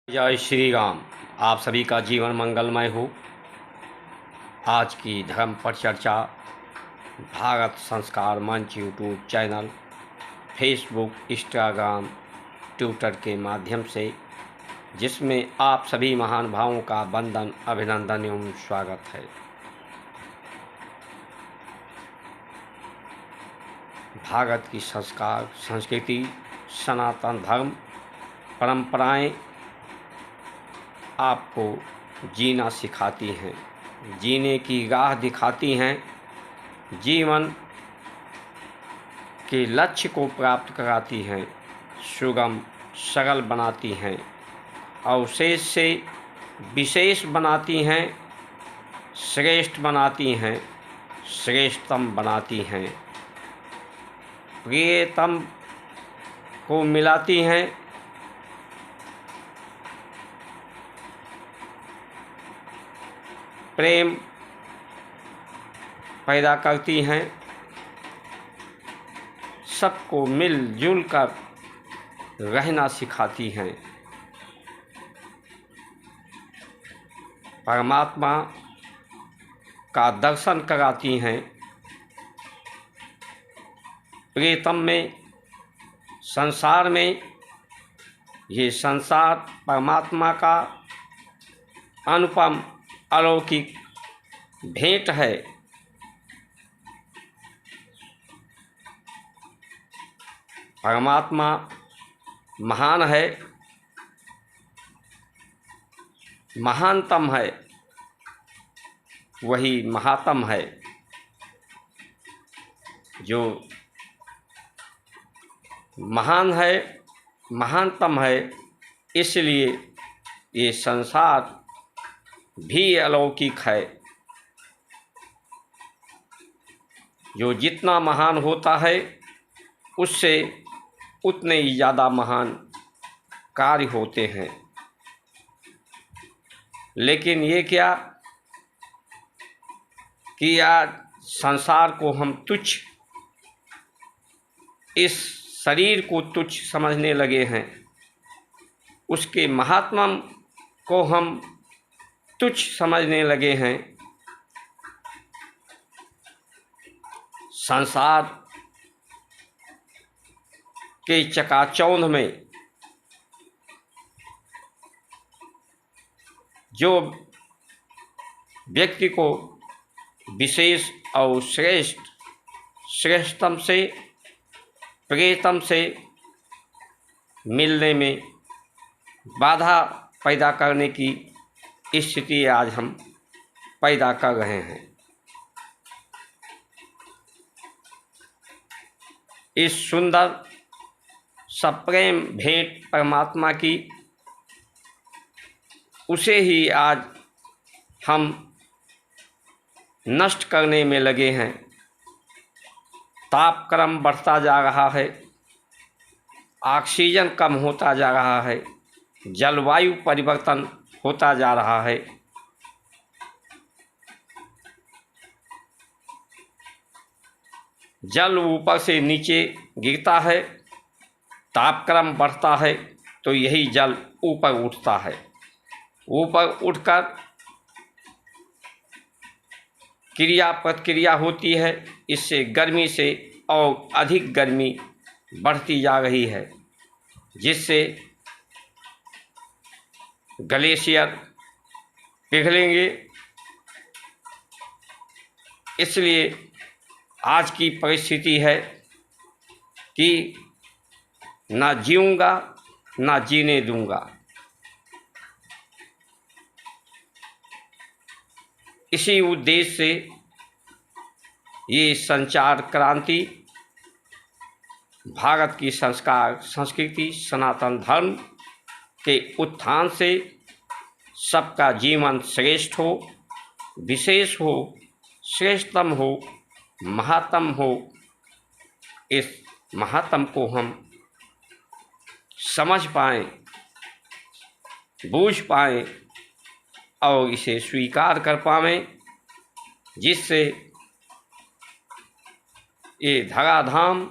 जय श्री राम। आप सभी का जीवन मंगलमय हो। आज की धर्म पर चर्चा भारत संस्कार मंच YouTube channel, Facebook, Instagram, Twitter के माध्यम से, जिसमें आप सभी महान भावों का वंदन, अभिनंदन एवं स्वागत है। भारत की संस्कार, संस्कृति, सनातन धर्म, परंपराएं आपको जीना सिखाती हैं, जीने की राह दिखाती हैं, जीवन के लक्ष्य को प्राप्त कराती हैं, सुगम सरल बनाती हैं, अवशेष से विशेष बनाती हैं, श्रेष्ठ बनाती हैं, श्रेष्ठतम बनाती हैं, प्रियतम को मिलाती हैं, प्रेम पैदा करती हैं, सबको मिलजुल कर रहना सिखाती हैं। परमात्मा का दर्शन कराती हैं। प्रियतम में, संसार में, ये संसार परमात्मा का अनुपम अलौकिक भेंट है। परमात्मा महान है, महानतम है, वही महात्म है। जो महान है, महानतम है, इसलिए ये संसार भी अलौकिक है। जो जितना महान होता है, उससे उतने ही ज़्यादा महान कार्य होते हैं। लेकिन ये क्या कि आज संसार को हम तुच्छ, इस शरीर को तुच्छ समझने लगे हैं, उसके महात्मा को हम तुच्छ समझने लगे हैं। संसार के चकाचौंध में जो व्यक्ति को विशेष और श्रेष्ठ, श्रेष्ठतम से, प्रियतम से मिलने में बाधा पैदा करने की स्थिति आज हम पैदा कर रहे हैं। इस सुंदर सप्रेम भेंट परमात्मा की, उसे ही आज हम नष्ट करने में लगे हैं। तापक्रम बढ़ता जा रहा है, ऑक्सीजन कम होता जा रहा है, जलवायु परिवर्तन होता जा रहा है। जल ऊपर से नीचे गिरता है, तापक्रम बढ़ता है, तो यही जल ऊपर उठता है। ऊपर उठकर क्रिया प्रतिक्रिया होती है, इससे गर्मी से और अधिक गर्मी बढ़ती जा रही है, जिससे ग्लेशियर पिघलेंगे। इसलिए आज की परिस्थिति है कि ना जीऊँगा ना जीने दूंगा। इसी उद्देश्य से ये संचार क्रांति भारत की संस्कार, संस्कृति, सनातन धर्म के उत्थान से सबका जीवन श्रेष्ठ हो, विशेष हो, श्रेष्ठतम हो, महात्म हो, इस महात्म को हम समझ पाएँ, बूझ पाएँ और इसे स्वीकार कर पाएँ, जिससे ये धराधाम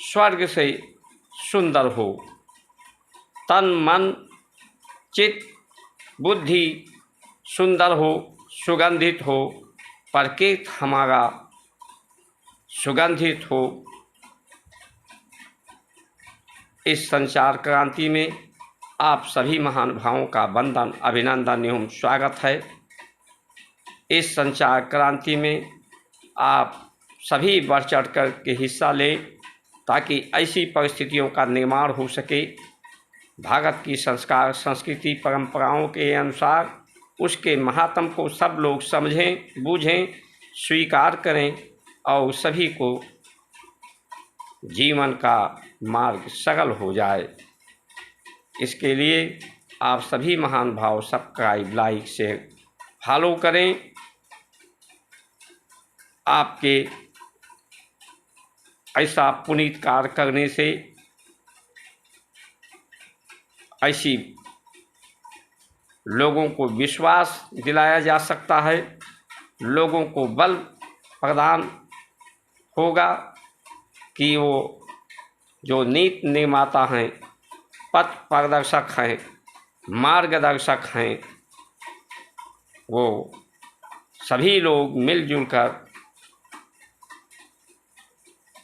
स्वर्ग से सुंदर हो। तन मन चित्त बुद्धि सुंदर हो, सुगंधित हो, प्रकृति हमारा सुगंधित हो। इस संचार क्रांति में आप सभी महानुभावों का वंदन, अभिनंदन एवं स्वागत है। इस संचार क्रांति में आप सभी बढ़ चढ़ कर के हिस्सा लें ताकि ऐसी परिस्थितियों का निर्माण हो सके, भारत की संस्कार संस्कृति परंपराओं के अनुसार उसके महात्म को सब लोग समझें, बूझें, स्वीकार करें और सभी को जीवन का मार्ग सरल हो जाए। इसके लिए आप सभी महान भाव सब्सक्राइब, लाइक, शेयर, फॉलो करें। आपके ऐसा पुनीत कार्य करने से ऐसी लोगों को विश्वास दिलाया जा सकता है, लोगों को बल प्रदान होगा कि वो जो नीति निर्माता हैं, पथ प्रदर्शक हैं, मार्गदर्शक हैं, वो सभी लोग मिलजुल कर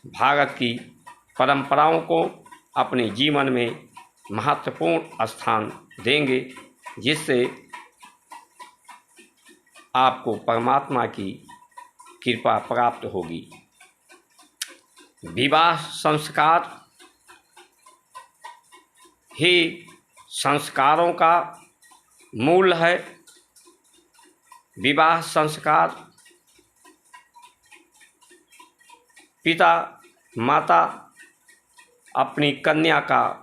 भारत की परंपराओं को अपने जीवन में महत्वपूर्ण स्थान देंगे, जिससे आपको परमात्मा की कृपा प्राप्त होगी। विवाह संस्कार ही संस्कारों का मूल है। विवाह संस्कार पिता माता अपनी कन्या का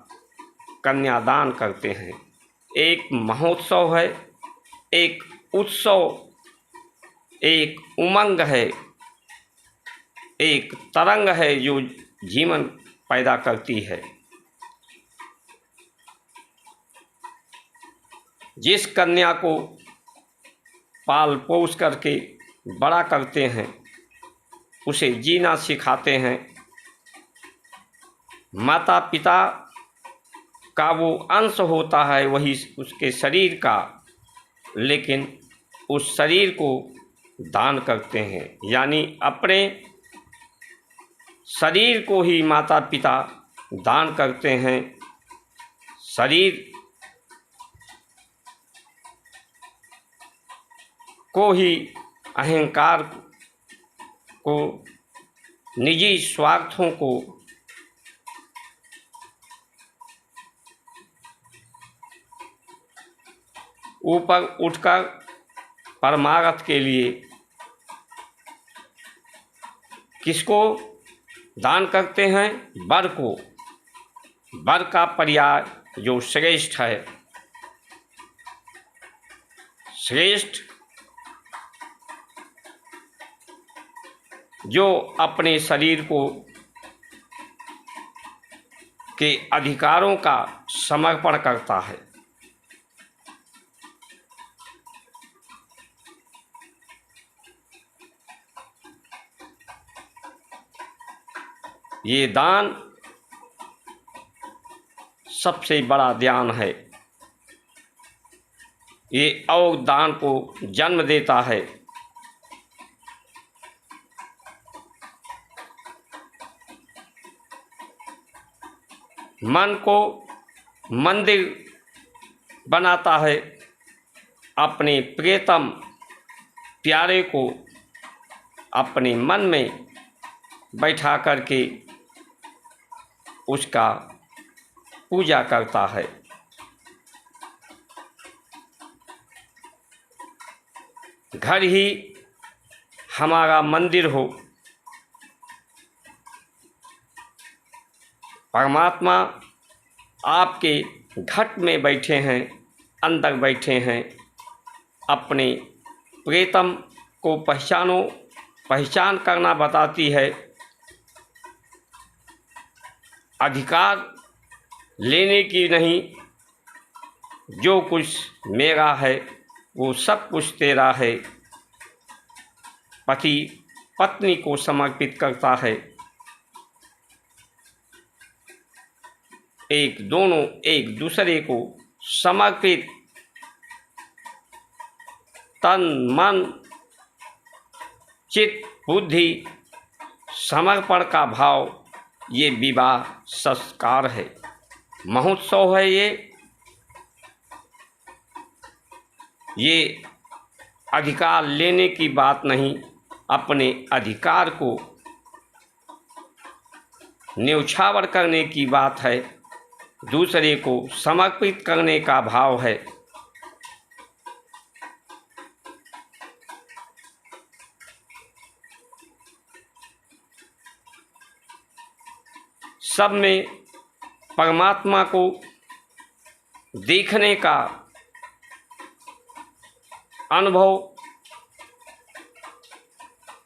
कन्यादान करते हैं। एक महोत्सव है, एक उत्सव, एक उमंग है, एक तरंग है जो जीवन पैदा करती है। जिस कन्या को पाल पोस करके बड़ा करते हैं, उसे जीना सिखाते हैं। माता पिता का वो अंश होता है, वही उसके शरीर का, लेकिन उस शरीर को दान करते हैं, यानी अपने शरीर को ही माता पिता दान करते हैं। शरीर को ही, अहंकार को, निजी स्वार्थों को ऊपर उठकर परमार्थ के लिए किसको दान करते हैं? वर को। वर का पर्याय जो श्रेष्ठ है, श्रेष्ठ जो अपने शरीर को के अधिकारों का समर्पण करता है। ये दान सबसे बड़ा दान है। ये और दान को जन्म देता है। मन को मंदिर बनाता है। अपने प्रियतम प्यारे को अपने मन में बैठा करके उसका पूजा करता है। घर ही हमारा मंदिर हो। परमात्मा आपके घट में बैठे हैं, अंदर बैठे हैं। अपने प्रियतम को पहचानो। पहचान करना बताती है। अधिकार लेने की नहीं, जो कुछ मेरा है वो सब कुछ तेरा है। पति पत्नी को समर्पित करता है। दोनों एक दूसरे को समर्पित तन मन चित्त बुद्धि समर्पण का भाव ये विवाह संस्कार है, महोत्सव है। ये अधिकार लेने की बात नहीं, अपने अधिकार को न्यौछावर करने की बात है, दूसरे को समर्पित करने का भाव है। सब में परमात्मा को देखने का अनुभव,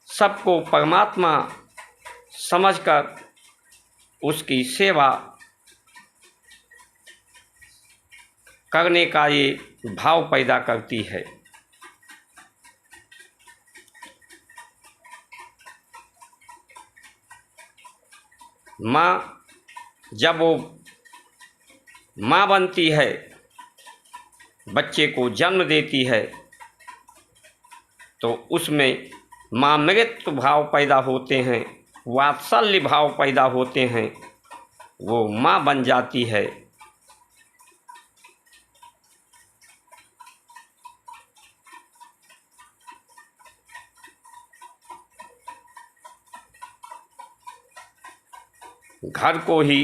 सबको परमात्मा समझकर उसकी सेवा करने का ये भाव पैदा करती है। माँ जब वो माँ बनती है, बच्चे को जन्म देती है, तो उसमें मामृत भाव पैदा होते हैं, वात्सल्य भाव पैदा होते हैं, वो माँ बन जाती है। घर को ही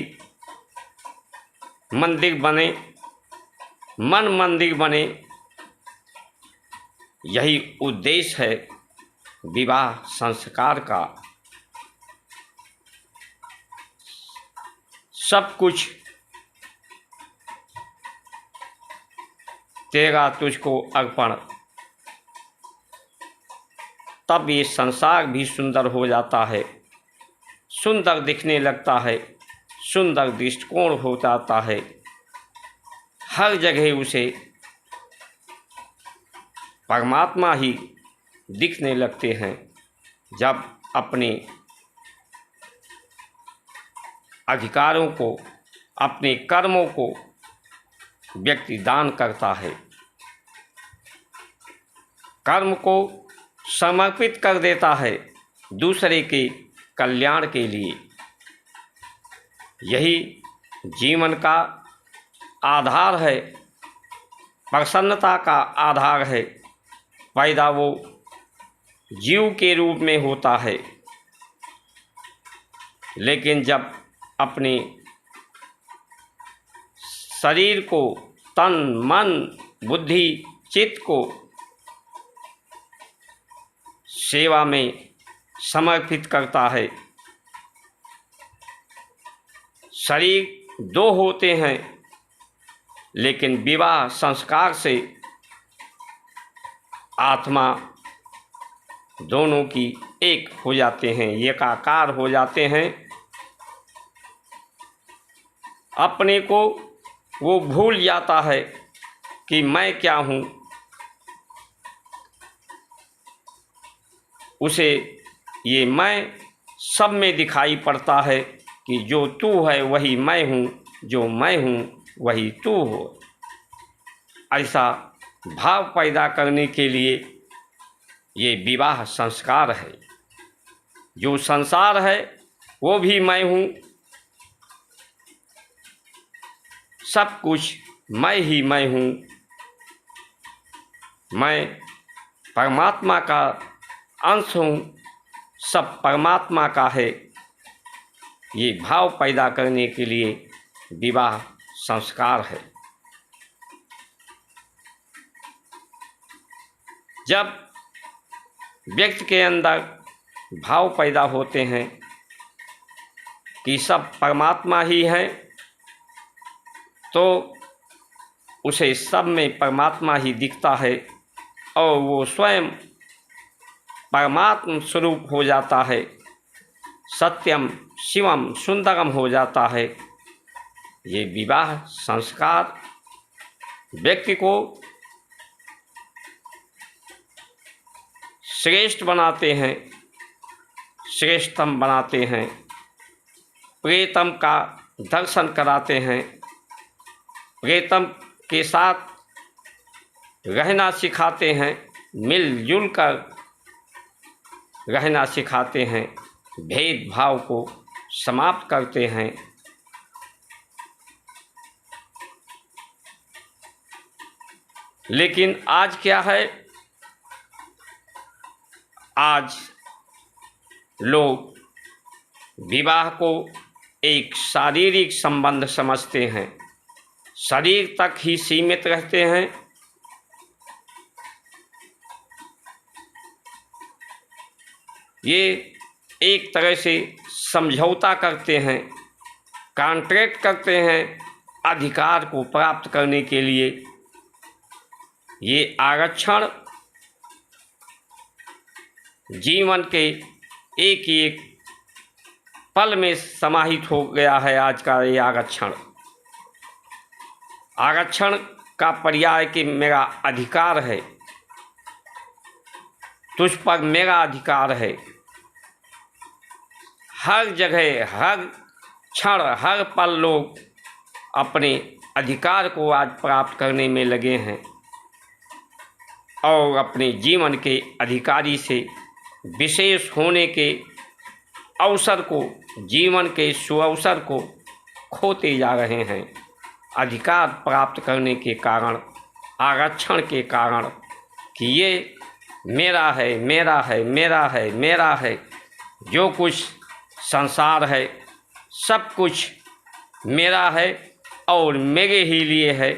मंदिर बने, मन मंदिर बने, यही उद्देश्य है विवाह संस्कार का। सब कुछ तेरा तुझको अर्पण, तब ये संसार भी सुंदर हो जाता है, सुंदर दिखने लगता है, सुंदर दृष्टिकोण हो जाता है। हर जगह उसे परमात्मा ही दिखने लगते हैं। जब अपने अधिकारों को, अपने कर्मों को व्यक्ति दान करता है, कर्म को समर्पित कर देता है दूसरे के कल्याण के लिए। यही जीवन का आधार है, प्रसन्नता का आधार है। पैदा वो जीव के रूप में होता है, लेकिन जब अपने शरीर को, तन मन बुद्धि चित्त को सेवा में समर्पित करता है। शरीर दो होते हैं, लेकिन विवाह संस्कार से आत्मा दोनों की एक हो जाते हैं, एकाकार हो जाते हैं। अपने को वो भूल जाता है कि मैं क्या हूँ, उसे ये मैं सब में दिखाई पड़ता है कि जो तू है वही मैं हूँ, जो मैं हूँ वही तू हो। ऐसा भाव पैदा करने के लिए ये विवाह संस्कार है। जो संसार है वो भी मैं हूँ, सब कुछ मैं ही मैं हूँ, मैं परमात्मा का अंश हूँ, सब परमात्मा का है। ये भाव पैदा करने के लिए विवाह संस्कार है। जब व्यक्ति के अंदर भाव पैदा होते हैं कि सब परमात्मा ही है, तो उसे सब में परमात्मा ही दिखता है और वो स्वयं परमात्म स्वरूप हो जाता है, सत्यम शिवम सुंदरम हो जाता है। ये विवाह संस्कार व्यक्ति को श्रेष्ठ बनाते हैं, श्रेष्ठतम बनाते हैं, प्रियतम का दर्शन कराते हैं, प्रीतम के साथ रहना सिखाते हैं, मिलजुल कर रहना सिखाते हैं, भेदभाव को समाप्त करते हैं। लेकिन आज क्या है, आज लोग विवाह को एक शारीरिक संबंध समझते हैं, शरीर तक ही सीमित रहते हैं। ये एक तरह से समझौता करते हैं, कॉन्ट्रैक्ट करते हैं अधिकार को प्राप्त करने के लिए। ये आरक्षण जीवन के एक एक पल में समाहित हो गया है। आज का ये आरक्षण का पर्याय कि मेरा अधिकार है, तुझ पर मेरा अधिकार है। हर जगह, हर क्षण, हर पल लोग अपने अधिकार को आज प्राप्त करने में लगे हैं और अपने जीवन के अधिकारी से विशेष होने के अवसर को, जीवन के सुअवसर को खोते जा रहे हैं। अधिकार प्राप्त करने के कारण, आरक्षण के कारण कि ये मेरा है, मेरा है, मेरा है, मेरा है। जो कुछ संसार है सब कुछ मेरा है और मेरे ही लिए है,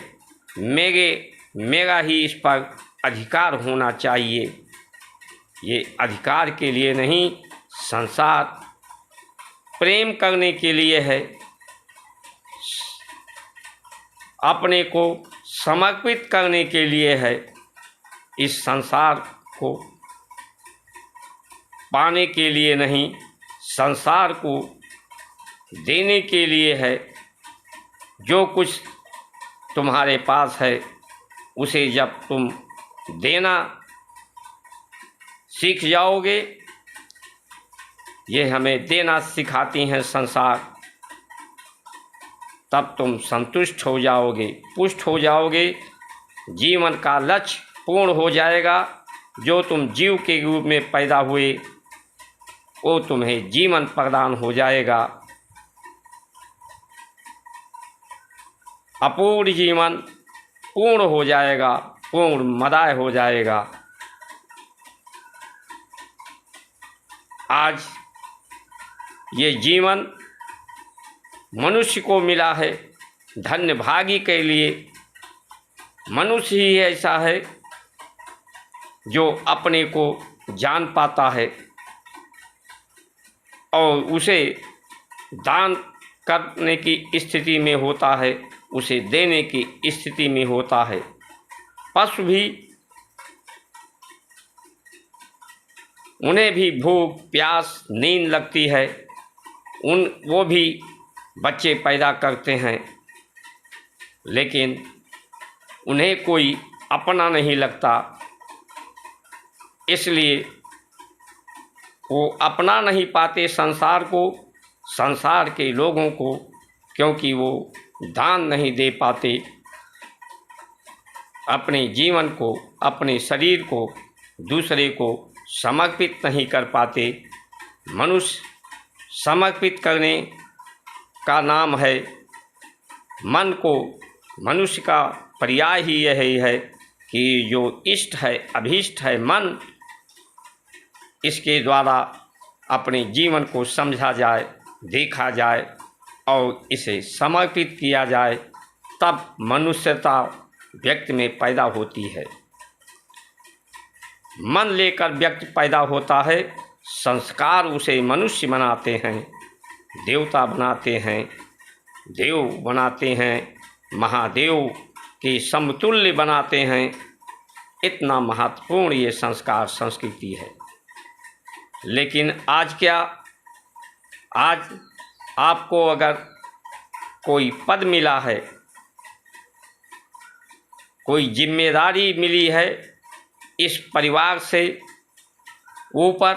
मेरा ही इस पर अधिकार होना चाहिए। ये अधिकार के लिए नहीं, संसार प्रेम करने के लिए है, अपने को समर्पित करने के लिए है। इस संसार को पाने के लिए नहीं, संसार को देने के लिए है। जो कुछ तुम्हारे पास है उसे जब तुम देना सीख जाओगे, ये हमें देना सिखाती हैं संसार, तब तुम संतुष्ट हो जाओगे, पुष्ट हो जाओगे। जीवन का लक्ष्य पूर्ण हो जाएगा। जो तुम जीव के रूप में पैदा हुए वो तुम्हें जीवन प्रदान हो जाएगा। अपूर्ण जीवन पूर्ण हो जाएगा, पूर्ण मदाय हो जाएगा। आज ये जीवन मनुष्य को मिला है, धन्य भागी के लिए। मनुष्य ही ऐसा है जो अपने को जान पाता है और उसे दान करने की स्थिति में होता है, उसे देने की स्थिति में होता है। पशु भी, उन्हें भी भूख, प्यास, नींद लगती है, वो भी बच्चे पैदा करते हैं, लेकिन उन्हें कोई अपना नहीं लगता, इसलिए वो अपना नहीं पाते संसार को, संसार के लोगों को, क्योंकि वो दान नहीं दे पाते। अपने जीवन को, अपने शरीर को दूसरे को समर्पित नहीं कर पाते। मनुष्य समर्पित करने का नाम है। मन को, मनुष्य का पर्याय ही यही है कि जो इष्ट है, अभीष्ट है मन, इसके द्वारा अपने जीवन को समझा जाए, देखा जाए और इसे समर्पित किया जाए, तब मनुष्यता व्यक्ति में पैदा होती है। मन लेकर व्यक्ति पैदा होता है, संस्कार उसे मनुष्य बनाते हैं, देवता बनाते हैं, देव बनाते हैं, महादेव के समतुल्य बनाते हैं। इतना महत्वपूर्ण ये संस्कार संस्कृति है। लेकिन आज क्या, आज आपको अगर कोई पद मिला है, कोई जिम्मेदारी मिली है इस परिवार से ऊपर,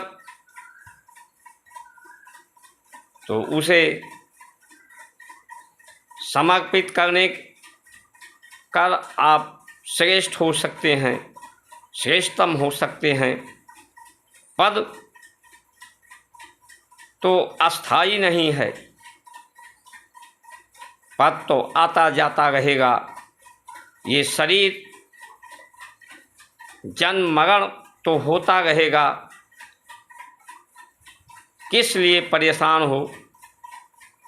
तो उसे समर्पित करने कर आप श्रेष्ठ हो सकते हैं, श्रेष्ठतम हो सकते हैं। पद तो अस्थाई नहीं है, पद तो आता जाता रहेगा। ये शरीर जन्म मरण तो होता रहेगा। किस लिए परेशान हो?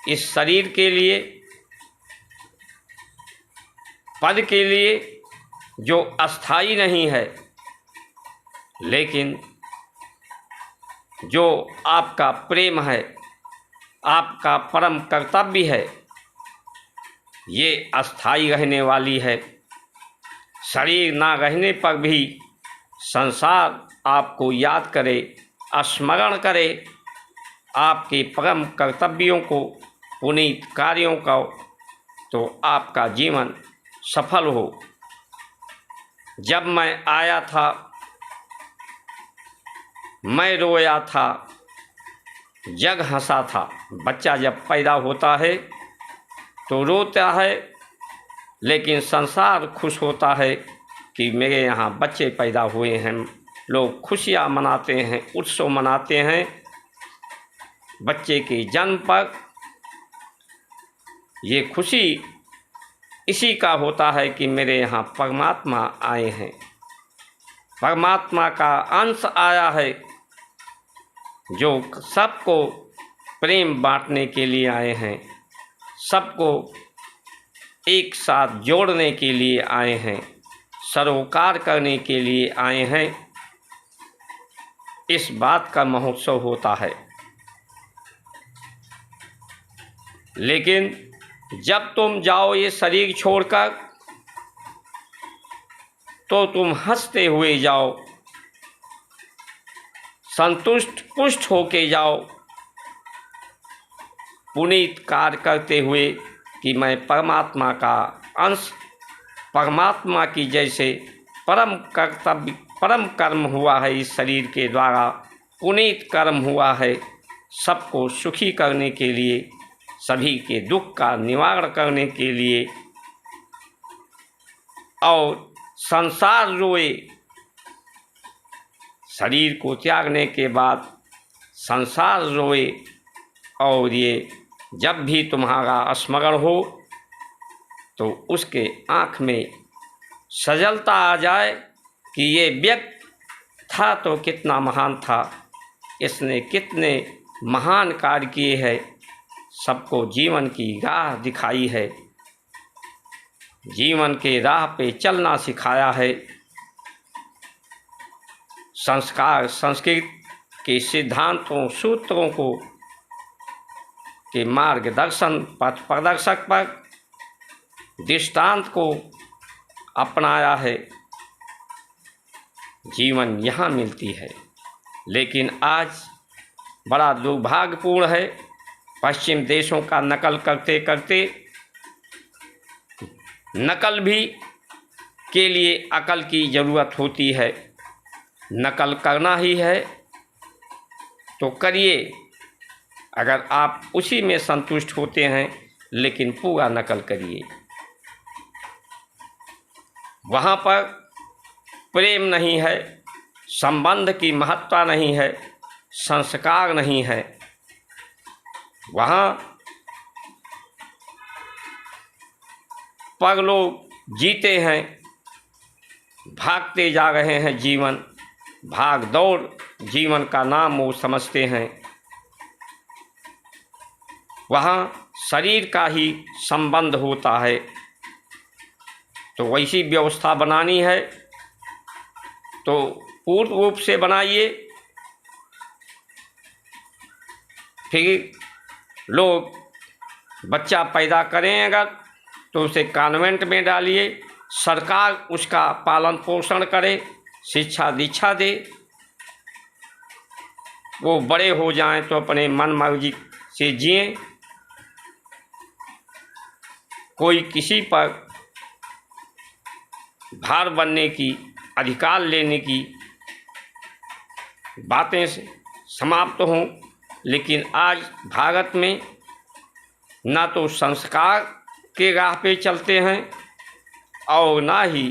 इस शरीर के लिए, पद के लिए जो अस्थाई नहीं है, लेकिन जो आपका प्रेम है, आपका परम कर्तव्य है, ये अस्थाई रहने वाली है। शरीर ना रहने पर भी संसार आपको याद करे, स्मरण करे, आपके परम कर्तव्यों को, पुनीत कार्यों का, तो आपका जीवन सफल हो। जब मैं आया था, मैं रोया था, जग हंसा था। बच्चा जब पैदा होता है तो रोता है, लेकिन संसार खुश होता है कि मेरे यहाँ बच्चे पैदा हुए हैं। लोग खुशियाँ मनाते हैं, उत्सव मनाते हैं बच्चे के जन्म पर। ये खुशी इसी का होता है कि मेरे यहाँ परमात्मा आए हैं, परमात्मा का अंश आया है, जो सबको प्रेम बांटने के लिए आए हैं, सबको एक साथ जोड़ने के लिए आए हैं, सरोकार करने के लिए आए हैं। इस बात का महोत्सव होता है। लेकिन जब तुम जाओ ये शरीर छोड़कर, तो तुम हंसते हुए जाओ, संतुष्ट पुष्ट होके जाओ, पुनीत कार्य करते हुए कि मैं परमात्मा का अंश, परमात्मा की जैसे परम कर्तव्य, परम कर्म हुआ है इस शरीर के द्वारा, पुनीत कर्म हुआ है सबको सुखी करने के लिए, सभी के दुख का निवारण करने के लिए। और संसार रोए, शरीर को त्यागने के बाद संसार रोए, और ये जब भी तुम्हारा स्मरण हो तो उसके आँख में सजलता आ जाए कि ये व्यक्ति था तो कितना महान था, इसने कितने महान कार्य किए हैं, सबको जीवन की राह दिखाई है, जीवन के राह पे चलना सिखाया है, संस्कार संस्कृत के सिद्धांतों सूत्रों को के मार्गदर्शन पथ प्रदर्शक पर दृष्टांत को अपनाया है। जीवन यहाँ मिलती है। लेकिन आज बड़ा दुर्भाग्यपूर्ण है, पश्चिम देशों का नकल करते करते, नकल भी के लिए अकल की ज़रूरत होती है। नकल करना ही है तो करिए, अगर आप उसी में संतुष्ट होते हैं, लेकिन पूरा नकल करिए। वहाँ पर प्रेम नहीं है, संबंध की महत्ता नहीं है, संस्कार नहीं है। वहाँ पर लोग जीते हैं, भागते जा रहे हैं, जीवन भाग दौड़ जीवन का नाम वो समझते हैं। वहाँ शरीर का ही संबंध होता है, तो वैसी व्यवस्था बनानी है तो पूर्ण रूप से बनाइए। फिर लोग बच्चा पैदा करें अगर, तो उसे कॉन्वेंट में डालिए, सरकार उसका पालन पोषण करे, शिक्षा दीक्षा दे, वो बड़े हो जाएं तो अपने मन मर्जी से जिएं। कोई किसी पर भार बनने की, अधिकार लेने की बातें समाप्त हों। लेकिन आज भारत में ना तो संस्कार के राह पे चलते हैं और ना ही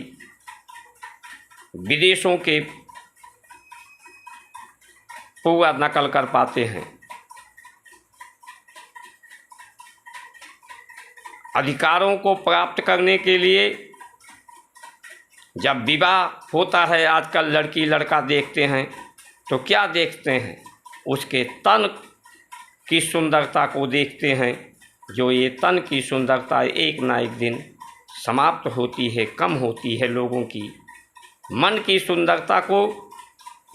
विदेशों के पूरा नकल कर पाते हैं। अधिकारों को प्राप्त करने के लिए जब विवाह होता है, आजकल लड़की लड़का देखते हैं तो क्या देखते हैं? उसके तन की सुंदरता को देखते हैं। जो ये तन की सुंदरता एक ना एक दिन समाप्त होती है, कम होती है लोगों की। मन की सुंदरता को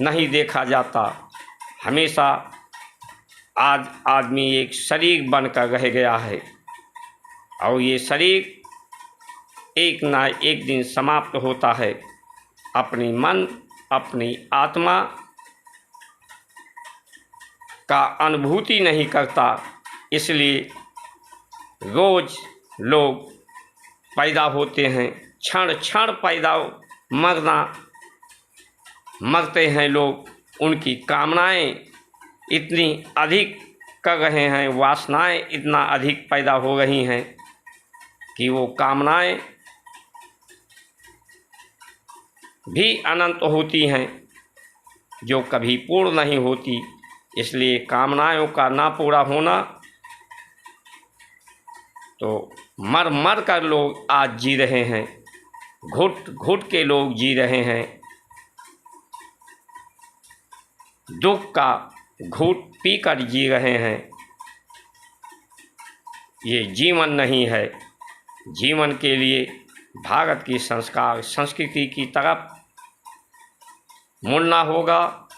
नहीं देखा जाता। हमेशा आज आदमी एक शरीर बनकर रह गया है और ये शरीर एक ना एक दिन समाप्त होता है। अपनी मन, अपनी आत्मा का अनुभूति नहीं करता, इसलिए रोज लोग पैदा होते हैं, क्षण क्षण पैदा मरते हैं लोग। उनकी कामनाएं इतनी अधिक कर रहे हैं, वासनाएं इतना अधिक पैदा हो रही हैं कि वो कामनाएं भी अनंत होती हैं जो कभी पूर्ण नहीं होती। इसलिए कामनाओं का ना पूरा होना, तो मर मर कर लोग आज जी रहे हैं, घुट घुट के लोग जी रहे हैं। दुख का घूट पीकर जी रहे हैं। ये जीवन नहीं है। जीवन के लिए भारत की संस्कार संस्कृति की तरफ मुड़ना होगा,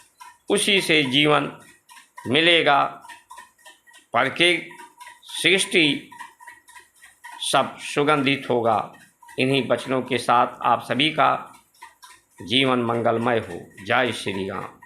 उसी से जीवन मिलेगा। पर के सृष्टि सब सुगंधित होगा। इन्हीं वचनों के साथ आप सभी का जीवन मंगलमय हो। जय श्री राम।